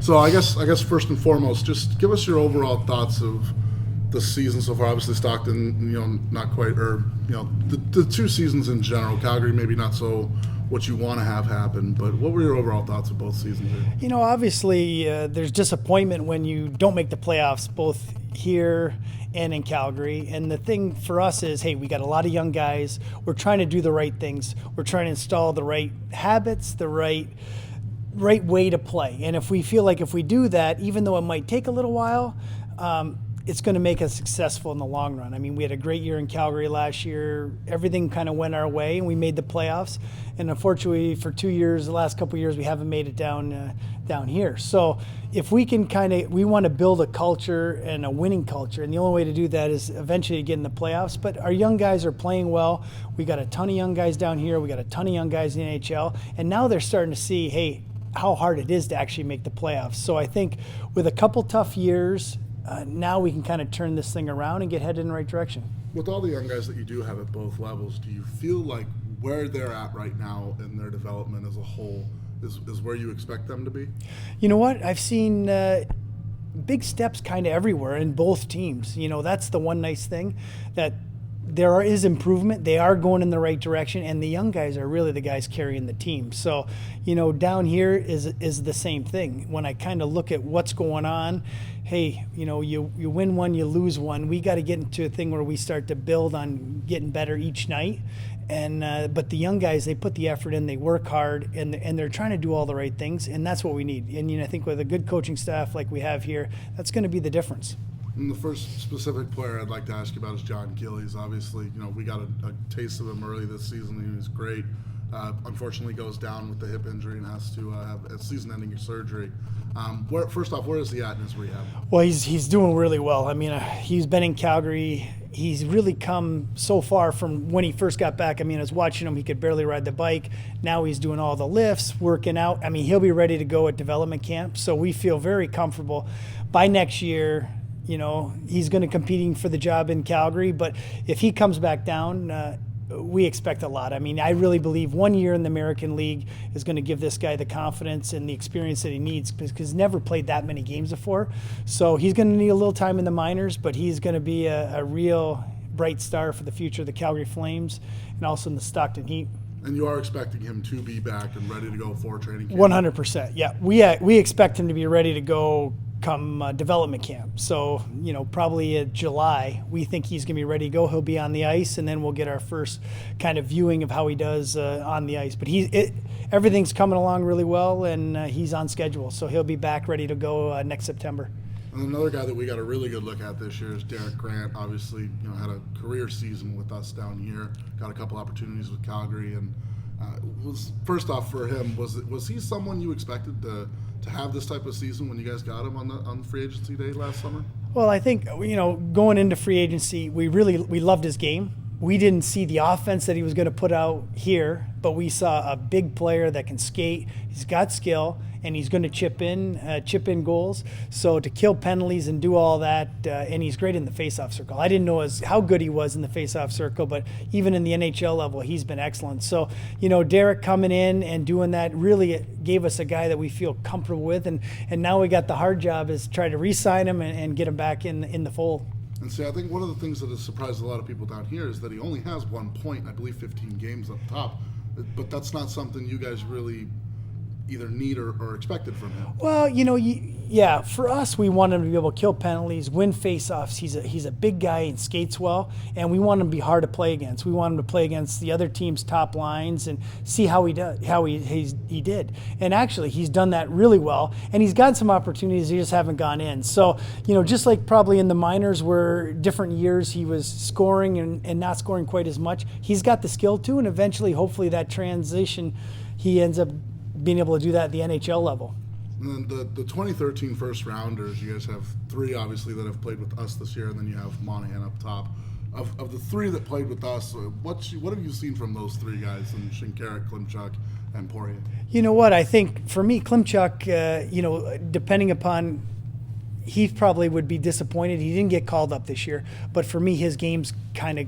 So I guess first and foremost, just give us your overall thoughts of the season so far. Obviously, Stockton, not quite, or the two seasons in general. Calgary, maybe not so what you want to have happen, but what were your overall thoughts of both seasons here? Obviously, there's disappointment when you don't make the playoffs, both here and in Calgary. And the thing for us is, hey, we got a lot of young guys. We're trying to do the right things. We're trying to install the right habits, the right way to play. And if we feel like if we do that, even though it might take a little while, it's going to make us successful in the long run. I mean, we had a great year in Calgary last year. Everything kind of went our way, and we made the playoffs. And unfortunately, for 2 years, the last couple of years, we haven't made it down here. So if we can we want to build a culture and a winning culture. And the only way to do that is eventually get in the playoffs. But our young guys are playing well. We got a ton of young guys down here. We got a ton of young guys in the NHL. And now they're starting to see, hey, how hard it is to actually make the playoffs. So I think with a couple tough years, now we can kind of turn this thing around and get headed in the right direction. With all the young guys that you do have at both levels, do you feel like where they're at right now in their development as a whole is where you expect them to be? You know what? I've seen big steps kind of everywhere in both teams. That's the one nice thing, that there is improvement. They are going in the right direction, and the young guys are really the guys carrying the team. So, down here is the same thing. When I kind of look at what's going on, hey, you win one, you lose one. We got to get into a thing where we start to build on getting better each night. And but the young guys, they put the effort in, they work hard, and they're trying to do all the right things, and that's what we need. And I think with a good coaching staff like we have here, that's going to be the difference. And the first specific player I'd like to ask you about is John Gillies. Obviously, we got a taste of him early this season. He was great. Unfortunately, goes down with the hip injury and has to have a season-ending surgery. First off, where is he at in his rehab? Well, he's doing really well. I mean, he's been in Calgary. He's really come so far from when he first got back. I mean, I was watching him. He could barely ride the bike. Now he's doing all the lifts, working out. I mean, he'll be ready to go at development camp. So we feel very comfortable. By next year, he's going to competing for the job in Calgary. But if he comes back down, we expect a lot. I mean, I really believe 1 year in the American League is going to give this guy the confidence and the experience that he needs, because he's never played that many games before. So he's going to need a little time in the minors, but he's going to be a real bright star for the future of the Calgary Flames and also in the Stockton Heat. And you are expecting him to be back and ready to go for training camp? 100%, yeah. We expect him to be ready to go come development camp. So, probably in July, we think he's going to be ready to go. He'll be on the ice, and then we'll get our first kind of viewing of how he does on the ice. But everything's coming along really well, and he's on schedule. So he'll be back ready to go next September. And another guy that we got a really good look at this year is Derek Grant. Obviously, had a career season with us down here. Got a couple opportunities with Calgary, and was first off for him, was he someone you expected to have this type of season when you guys got him on the free agency day last summer? Well, I think going into free agency, we loved his game. We didn't see the offense that he was going to put out here, but we saw a big player that can skate. He's got skill, and he's going to chip in goals. So to kill penalties and do all that, and he's great in the faceoff circle. I didn't know how good he was in the faceoff circle, but even in the NHL level, he's been excellent. So, Derek coming in and doing that really gave us a guy that we feel comfortable with, and now we got the hard job is try to re-sign him and get him back in the fold. And see, I think one of the things that has surprised a lot of people down here is that he only has 1 point, I believe 15 games up top. But that's not something you guys really either need or expected from him. Well, for us, we want him to be able to kill penalties, win faceoffs. He's a big guy and skates well, and we want him to be hard to play against. We want him to play against the other team's top lines and see how he did. And actually, he's done that really well, and he's got some opportunities he just haven't gone in. So, just like probably in the minors where different years he was scoring and not scoring quite as much, he's got the skill too, and eventually, hopefully, that transition, he ends up being able to do that at the NHL level. And then the 2013 first rounders, you guys have 3 obviously that have played with us this year, and then you have Monahan up top. Of the 3 that played with us, what have you seen from those 3 guys, and Shinkaruk, Klimchuk, and Poirier? You know what? I think for me, Klimchuk, depending upon, he probably would be disappointed. He didn't get called up this year, but for me, his game's kind of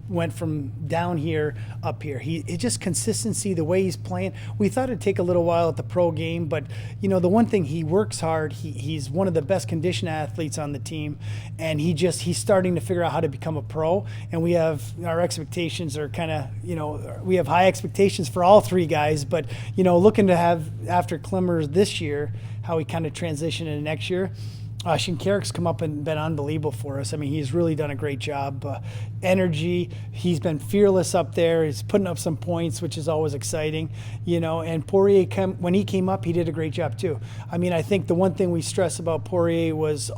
went from down here up here. It just consistency, the way he's playing. We thought it'd take a little while at the pro game, but the one thing, he works hard. He's one of the best conditioned athletes on the team, and he's starting to figure out how to become a pro. And we have our expectations are kind of we have high expectations for all three guys, but looking to have after Klimmers this year, how he kind of transitioned into next year. Shinkarik's come up and been unbelievable for us. I mean, he's really done a great job. Energy, he's been fearless up there. He's putting up some points, which is always exciting, And Poirier, when he came up, he did a great job too. I mean, I think the one thing we stress about Poirier was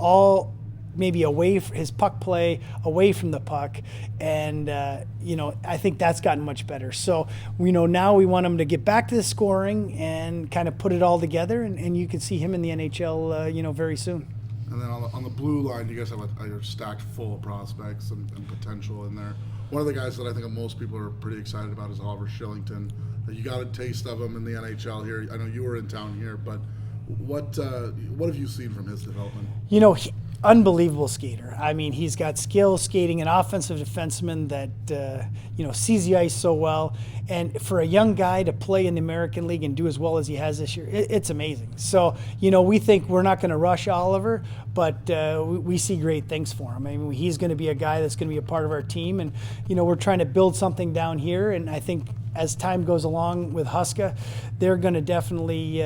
maybe his puck play away from the puck, and I think that's gotten much better. So now we want him to get back to the scoring and kind of put it all together, and you can see him in the NHL very soon. And then on the blue line, you guys have you're stacked full of prospects and potential in there. One of the guys that I think most people are pretty excited about is Oliver Shillington. You got a taste of him in the NHL here. I know you were in town here, but what have you seen from his development? Unbelievable skater. I mean, he's got skill skating, an offensive defenseman that sees the ice so well. And for a young guy to play in the American League and do as well as he has this year, it's amazing. So we think we're not going to rush Oliver, but we see great things for him. I mean, he's going to be a guy that's going to be a part of our team, and we're trying to build something down here. And I think as time goes along with Huska, they're going to definitely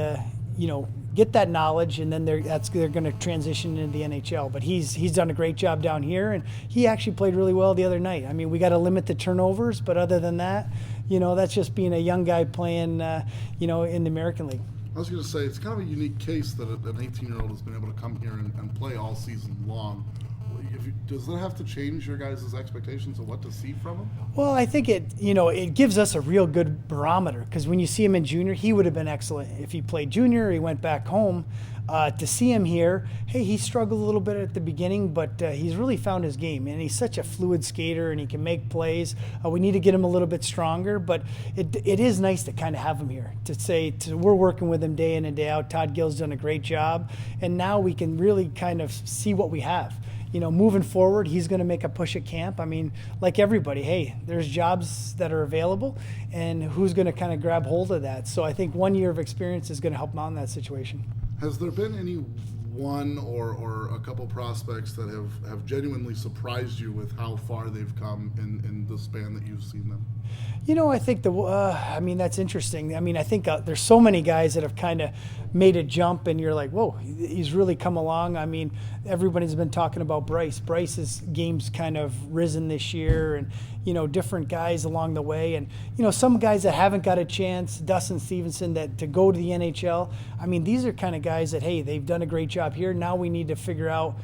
get that knowledge, and then they're going to transition into the NHL. But he's done a great job down here, and he actually played really well the other night. I mean, we got to limit the turnovers, but other than that, that's just being a young guy playing, in the American League. I was going to say, it's kind of a unique case that an 18-year-old has been able to come here and play all season long. Does that have to change your guys' expectations of what to see from him? Well, I think it gives us a real good barometer, because when you see him in junior, he would have been excellent if he played junior or he went back home. To see him here, he struggled a little bit at the beginning, but he's really found his game, and he's such a fluid skater, and he can make plays. We need to get him a little bit stronger, but it is nice to kind of have him here, we're working with him day in and day out. Todd Gill's done a great job, and now we can really kind of see what we have. Moving forward, he's going to make a push at camp. I mean, like everybody, there's jobs that are available, and who's going to kind of grab hold of that? So I think 1 year of experience is going to help him out in that situation. Has there been any one or a couple prospects that have genuinely surprised you with how far they've come in the span that you've seen them? I think that's interesting. I mean, I think there's so many guys that have kind of made a jump, and you're like, whoa, he's really come along. I mean, everybody's been talking about Bryce. Bryce's game's kind of risen this year, and different guys along the way, and some guys that haven't got a chance, Dustin Stevenson, that to go to the NHL. I mean, these are kind of guys that they've done a great job here. Now we need to figure out,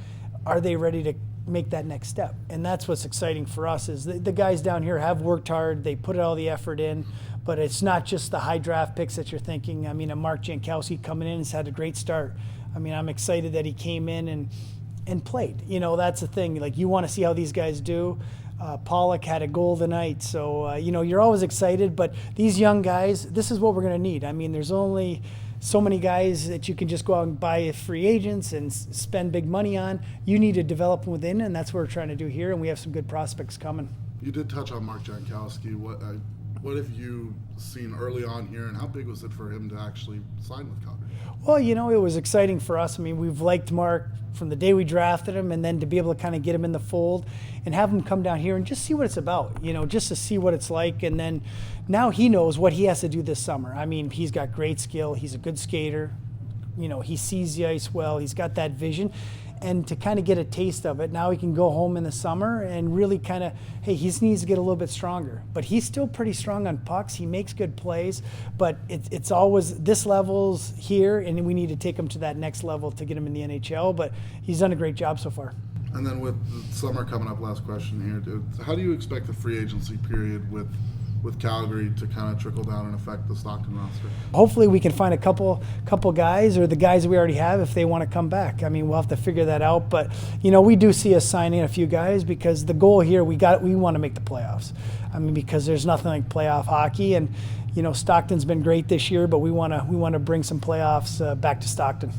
are they ready to make that next step? And that's what's exciting for us, is the guys down here have worked hard. They put all the effort in, but it's not just the high draft picks that you're thinking. I mean, a Mark Jankowski coming in has had a great start. I mean, I'm excited that he came in and played. That's the thing. Like, you want to see how these guys do. Pollock had a goal tonight, so you're always excited. But these young guys, this is what we're going to need. I mean, there's only so many guys that you can just go out and buy free agents and spend big money on. You need to develop them within, and that's what we're trying to do here, and we have some good prospects coming. You did touch on Mark Jankowski. What have you seen early on here, and how big was it for him to actually sign with Calgary? Well, it was exciting for us. I mean, we've liked Mark from the day we drafted him, and then to be able to kind of get him in the fold and have him come down here and just see what it's about, just to see what it's like. And then now he knows what he has to do this summer. I mean, he's got great skill. He's a good skater. He sees the ice well. He's got that vision. And to kind of get a taste of it, now he can go home in the summer and really kind of, he needs to get a little bit stronger. But he's still pretty strong on pucks. He makes good plays, but it's always this level's here, and we need to take him to that next level to get him in the NHL. But he's done a great job so far. And then with the summer coming up, last question here, how do you expect the free agency period with Calgary to kind of trickle down and affect the Stockton roster? Hopefully we can find a couple guys, or the guys that we already have, if they want to come back. I mean, we'll have to figure that out, but we do see us signing a few guys, because the goal here, we want to make the playoffs. I mean, because there's nothing like playoff hockey, and Stockton's been great this year, but we want to bring some playoffs back to Stockton.